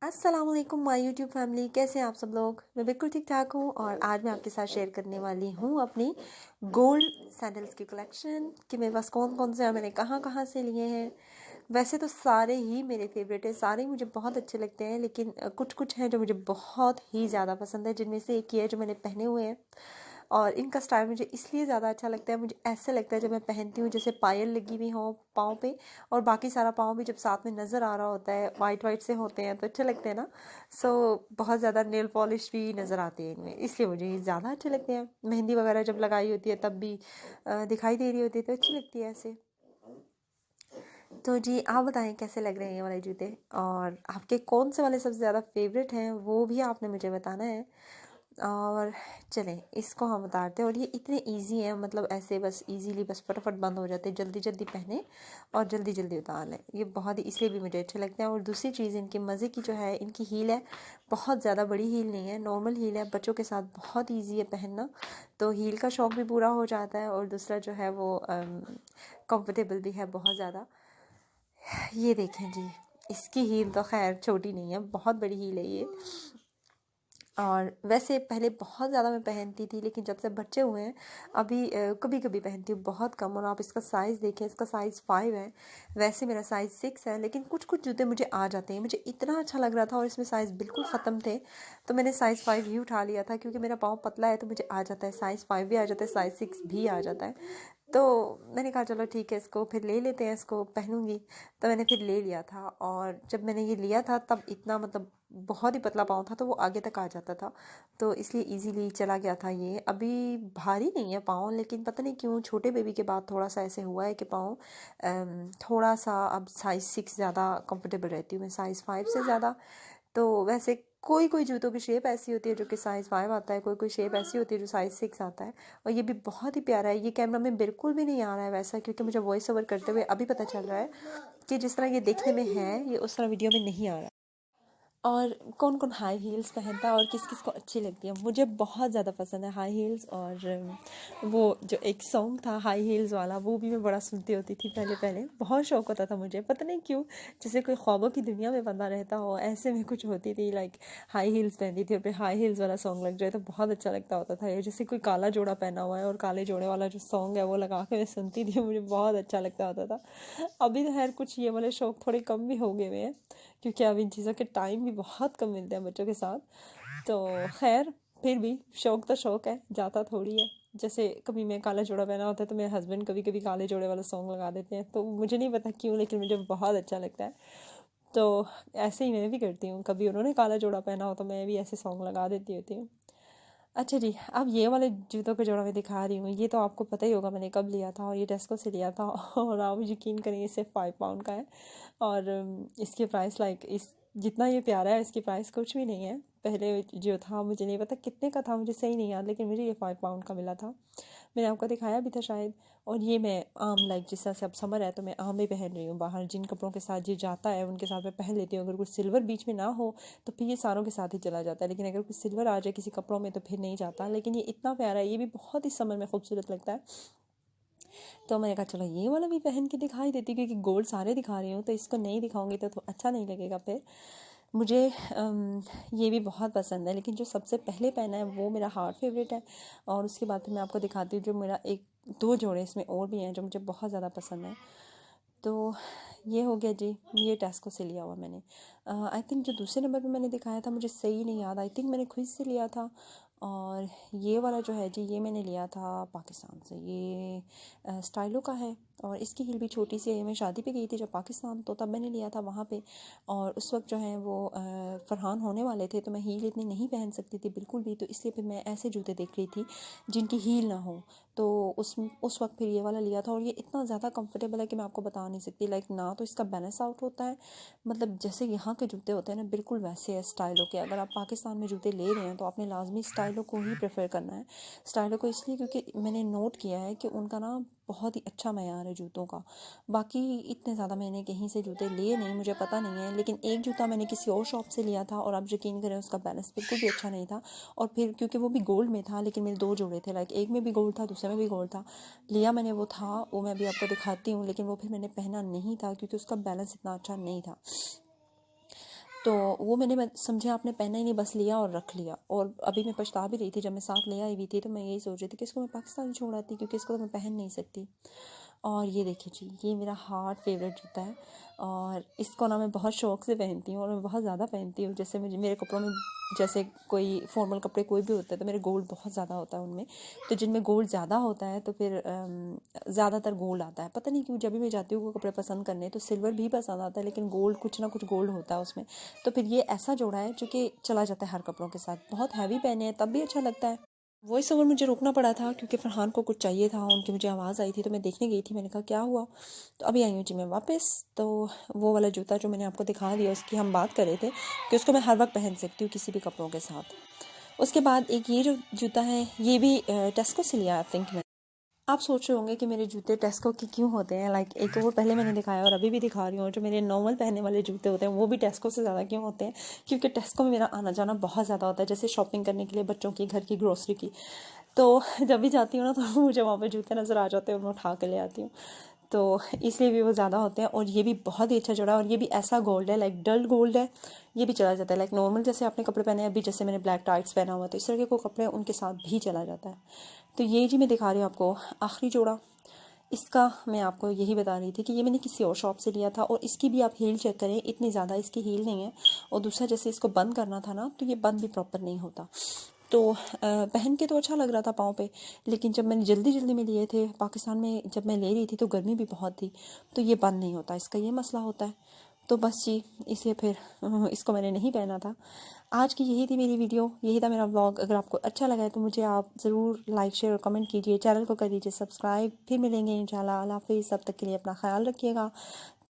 अस्सलाम वालेकुम my YouTube family, कैसे हैं आप सब लोग। मैं बिल्कुल ठीक ठाक हूँ और आज मैं आपके साथ शेयर करने वाली हूँ अपनी गोल्ड सैंडल्स की कलेक्शन कि मेरे पास कौन कौन से हैं, मैंने कहाँ कहाँ से लिए हैं। वैसे तो सारे ही मेरे फेवरेट है, सारे ही मुझे बहुत अच्छे लगते हैं, लेकिन कुछ कुछ हैं जो मुझे बहुत ही ज़्यादा पसंद है, जिनमें से एक ही है जो मैंने पहने हुए हैं। और इनका स्टाइल मुझे इसलिए ज़्यादा अच्छा लगता है, मुझे ऐसे लगता है जब मैं पहनती हूँ जैसे पायल लगी हुई हो पाँव पे, और बाकी सारा पाँव भी जब साथ में नज़र आ रहा होता है, वाइट वाइट से होते हैं तो अच्छे लगते हैं ना। सो बहुत ज़्यादा नेल पॉलिश भी नज़र आती है इनमें, इसलिए मुझे ये ज़्यादा अच्छे लगते हैं। मेहंदी वगैरह जब लगाई होती है तब भी दिखाई दे रही होती है तो अच्छी लगती है ऐसे। तो जी आप बताएं कैसे लग रहे हैं ये वाले जूते, और आपके कौन से वाले सबसे ज़्यादा फेवरेट हैं वो भी आपने मुझे बताना है। और चलें इसको हम उतारते हैं। और ये इतने इजी हैं, मतलब ऐसे बस इजीली बस फटाफट बंद हो जाते हैं, जल्दी जल्दी पहने और जल्दी जल्दी उतार लें। ये बहुत ही इसलिए भी मुझे अच्छे लगते हैं। और दूसरी चीज़ इनकी मज़े की जो है, इनकी हील है बहुत ज़्यादा बड़ी हील नहीं है, नॉर्मल हील है, बच्चों के साथ बहुत ईजी है पहनना, तो हील का शौक़ भी पूरा हो जाता है। और दूसरा जो है वो कंफर्टेबल भी है बहुत ज़्यादा। ये देखें जी, इसकी हील तो खैर छोटी नहीं है, बहुत बड़ी हील है ये। और वैसे पहले बहुत ज़्यादा मैं पहनती थी, लेकिन जब से बच्चे हुए हैं अभी कभी कभी पहनती हूँ, बहुत कम। और आप इसका साइज़ देखें, इसका साइज़ 5 है, वैसे मेरा साइज़ 6 है, लेकिन कुछ कुछ जूते मुझे आ जाते हैं। मुझे इतना अच्छा लग रहा था और इसमें साइज़ बिल्कुल ख़त्म थे, तो मैंने साइज़ 5 ही उठा लिया था, क्योंकि मेरा पाँव पतला है तो मुझे आ जाता है, साइज़ 5 भी आ जाता है, साइज़ 6 भी आ जाता है। तो मैंने कहा चलो ठीक है, इसको फिर ले लेते हैं, इसको पहनूंगी। तो मैंने फिर ले लिया था, और जब मैंने ये लिया था तब इतना मतलब बहुत ही पतला पाँव था, तो वो आगे तक आ जाता था, तो इसलिए इजीली चला गया था ये। अभी भारी नहीं है पाँव, लेकिन पता नहीं क्यों छोटे बेबी के बाद थोड़ा सा ऐसे हुआ है कि पाँव थोड़ा सा अब साइज़ 6 ज़्यादा कंफर्टेबल रहती हूँ मैं साइज़ 5 से ज़्यादा। तो वैसे कोई कोई जूतों की शेप ऐसी होती है जो कि साइज़ 5 आता है, कोई कोई शेप ऐसी होती है जो साइज़ 6 आता है। और ये भी बहुत ही प्यारा है। ये कैमरा में बिल्कुल भी नहीं आ रहा है वैसा, क्योंकि मुझे वॉइस ओवर करते हुए अभी पता चल रहा है कि जिस तरह ये देखने में है, ये उस तरह वीडियो में नहीं आ रहा है। और कौन कौन हाई हील्स पहनता है और किस किस को अच्छी लगती है। मुझे बहुत ज़्यादा पसंद है हाई हील्स, और वो जो एक सॉन्ग था हाई हील्स वाला, वो भी मैं बड़ा सुनती होती थी पहले पहले, बहुत शौक होता था मुझे, पता नहीं क्यों, जैसे कोई ख्वाबों की दुनिया में बंदा रहता हो, ऐसे में कुछ होती थी। लाइक हाई हील्स पहनती थी और फिर हाई हील्स वाला सॉन्ग लग जाए तो बहुत अच्छा लगता होता था। ये जैसे कोई काला जोड़ा पहना हुआ है और काले जोड़े वाला जो सॉन्ग है वो लगा के मैं सुनती थी, मुझे बहुत अच्छा लगता होता था। अभी तो खैर कुछ ये वाले शौक थोड़े कम भी हो गए हुए हैं, क्योंकि अब इन चीज़ों के टाइम भी बहुत कम मिलते हैं बच्चों के साथ। तो खैर फिर भी शौक तो शौक है, जाता थोड़ी है। जैसे कभी मैं काला जोड़ा पहना होता है तो मेरे हस्बैंड कभी कभी काले जोड़े वाला सॉन्ग लगा देते हैं, तो मुझे नहीं पता क्यों, लेकिन मुझे बहुत अच्छा लगता है। तो ऐसे ही मैं भी करती हूँ, कभी उन्होंने काला जोड़ा पहना हो तो मैं भी ऐसे सॉन्ग लगा देती होती हूँ। अच्छा जी, अब ये वाले जूतों का जोड़ा मैं दिखा रही हूँ, ये तो आपको पता ही होगा मैंने कब लिया था, और ये टेस्को से लिया था और आप यकीन करें ये सिर्फ 5 पाउंड का है। और इसकी प्राइस लाइक इस जितना ये प्यारा है इसकी प्राइस कुछ भी नहीं है। पहले जो था मुझे नहीं पता कितने का था, मुझे सही नहीं याद, लेकिन मुझे ये 5 पाउंड का मिला था। मैंने आपको दिखाया भी था शायद। और ये मैं आम लाइक जिस तरह से अब समर है तो मैं आम ही पहन रही हूँ, बाहर जिन कपड़ों के साथ ये जाता है उनके साथ मैं पहन लेती हूँ। अगर कुछ सिल्वर बीच में ना हो तो फिर ये सारों के साथ ही चला जाता है, लेकिन अगर कुछ सिल्वर आ जाए किसी कपड़ों में तो फिर नहीं जाता। लेकिन ये इतना प्यारा है, ये भी बहुत ही समर में खूबसूरत लगता है। तो मैंने कहा चलो ये वाला भी पहन के दिखाई देती, क्योंकि गोल्ड सारे दिखा रही हूँ तो इसको नहीं दिखाऊंगी तो अच्छा नहीं लगेगा फिर मुझे। ये भी बहुत पसंद है, लेकिन जो सबसे पहले पहना है वो मेरा हार्ट फेवरेट है। और उसके बाद फिर मैं आपको दिखाती हूँ जो मेरा एक दो जोड़े इसमें और भी हैं जो मुझे बहुत ज़्यादा पसंद है। तो ये हो गया जी, ये टेस्को से लिया हुआ मैंने। आई थिंक जो दूसरे नंबर पे मैंने दिखाया था मुझे सही नहीं याद, आई थिंक मैंने खुद से लिया था। और ये वाला जो है जी ये मैंने लिया था पाकिस्तान से, ये स्टाइलो का है और इसकी हील भी छोटी सी है। मैं शादी पे गई थी जब पाकिस्तान, तो तब मैंने लिया था वहाँ पे। और उस वक्त जो है वो फरहान होने वाले थे, तो मैं हील इतनी नहीं पहन सकती थी बिल्कुल भी, तो इसलिए फिर मैं ऐसे जूते देख रही थी जिनकी हील ना हो। तो उस वक्त फिर ये वाला लिया था, और ये इतना ज़्यादा कंफर्टेबल है कि मैं आपको बता नहीं सकती। लाइक ना तो इसका बैलेंस आउट होता है, मतलब जैसे यहाँ के जूते होते हैं ना बिल्कुल वैसे है स्टाइलो के। अगर आप पाकिस्तान में जूते ले रहे हैं तो आपने लाजमी स्टाइलो को ही प्रेफर करना है। स्टाइलो को इसलिए क्योंकि मैंने नोट किया है कि उनका ना बहुत ही अच्छा मयार है जूतों का। बाकी इतने ज़्यादा मैंने कहीं से जूते लिए नहीं, मुझे पता नहीं है, लेकिन एक जूता मैंने किसी और शॉप से लिया था और आप यकीन करें उसका बैलेंस बिल्कुल भी अच्छा नहीं था। और फिर क्योंकि वो भी गोल्ड में था, लेकिन मेरे दो जोड़े थे, लाइक एक में भी गोल्ड था दूसरे में भी गोल्ड था, लिया मैंने वो था, वो मैं अभी आपको दिखाती हूँ, लेकिन वो फिर मैंने पहना नहीं था क्योंकि उसका बैलेंस इतना अच्छा नहीं था। तो वो मैंने समझा आपने पहना ही नहीं, बस लिया और रख लिया। और अभी मैं पछता भी रही थी, जब मैं साथ ले आई हुई थी तो मैं यही सोच रही थी कि इसको मैं पाकिस्तान छोड़ आती, क्योंकि इसको तो मैं पहन नहीं सकती। और ये देखिए जी, ये मेरा हार्ट फेवरेट जूता है और इसको ना मैं बहुत शौक़ से पहनती हूँ और मैं बहुत ज़्यादा पहनती हूँ। जैसे मुझे मेरे कपड़ों में जैसे कोई फॉर्मल कपड़े कोई भी होते हैं तो मेरे गोल्ड बहुत ज़्यादा होता है उनमें, तो जिनमें गोल्ड ज़्यादा होता है तो फिर ज़्यादातर गोल्ड आता है। पता नहीं क्यों, जब भी मैं जाती हूँ वो कपड़े पसंद करने तो सिल्वर भी पसंद आता है, लेकिन गोल्ड कुछ ना कुछ गोल्ड होता है उसमें। तो फिर ये ऐसा जोड़ा है जो कि चला जाता है हर कपड़ों के साथ। बहुत हैवी पहने हैं तब भी अच्छा लगता है। वॉइस ओवर मुझे रोकना पड़ा था क्योंकि फरहान को कुछ चाहिए था, उनकी मुझे आवाज़ आई थी तो मैं देखने गई थी। मैंने कहा क्या हुआ, तो अभी आई हूँ जी मैं वापस। तो वो वाला जूता जो मैंने आपको दिखा दिया उसकी हम बात कर रहे थे कि उसको मैं हर वक्त पहन सकती हूँ किसी भी कपड़ों के साथ। उसके बाद एक ये जो जूता है ये भी टेस्को से लिया आई थिंक मैं। आप सोच रहे होंगे कि मेरे जूते टेस्को के क्यों होते हैं, लाइक एक वो पहले मैंने दिखाया और अभी भी दिखा रही हूँ, जो मेरे नॉर्मल पहनने वाले जूते होते हैं वो भी टेस्को से ज़्यादा क्यों होते हैं, क्योंकि टेस्को में मेरा आना जाना बहुत ज़्यादा होता है। जैसे शॉपिंग करने के लिए बच्चों की, घर की ग्रोसरी की, तो जब भी जाती हूँ ना तो मुझे वहाँ पे जूते नज़र आ जाते हैं और मैं उठा के ले आती हूँ, तो इसलिए भी वो ज़्यादा होते हैं। और ये भी बहुत ही अच्छा जोड़ा है और ये भी ऐसा गोल्ड है, लाइक डल गोल्ड है। ये भी चला जाता है, लाइक नॉर्मल जैसे आपने कपड़े पहने हैं, अभी जैसे मैंने ब्लैक टाइट्स पहना हुआ तो इस तरह के कोई कपड़े उनके साथ भी चला जाता है। तो ये जी मैं दिखा रही हूँ आपको आखिरी जोड़ा। इसका मैं आपको यही बता रही थी कि ये मैंने किसी और शॉप से लिया था और इसकी भी आप हील चेक करें, इतनी ज़्यादा इसकी हील नहीं है। और दूसरा जैसे इसको बंद करना था ना तो ये बंद भी प्रॉपर नहीं होता। तो पहन के तो अच्छा लग रहा था पाँव पे, लेकिन जब मैंने जल्दी जल्दी में लिए थे पाकिस्तान में, जब मैं ले रही थी तो गर्मी भी बहुत थी, तो ये बंद नहीं होता, इसका ये मसला होता है। तो बस जी, इसलिए फिर इसको मैंने नहीं पहना था। आज की यही थी मेरी वीडियो, यही था मेरा व्लॉग। अगर आपको अच्छा लगा है तो मुझे आप ज़रूर लाइक शेयर और कमेंट कीजिए, चैनल को कर दीजिए सब्सक्राइब। फिर मिलेंगे इंशाल्लाह। अल्लाह हाफ़िज़, तब तक के लिए अपना ख्याल रखिएगा।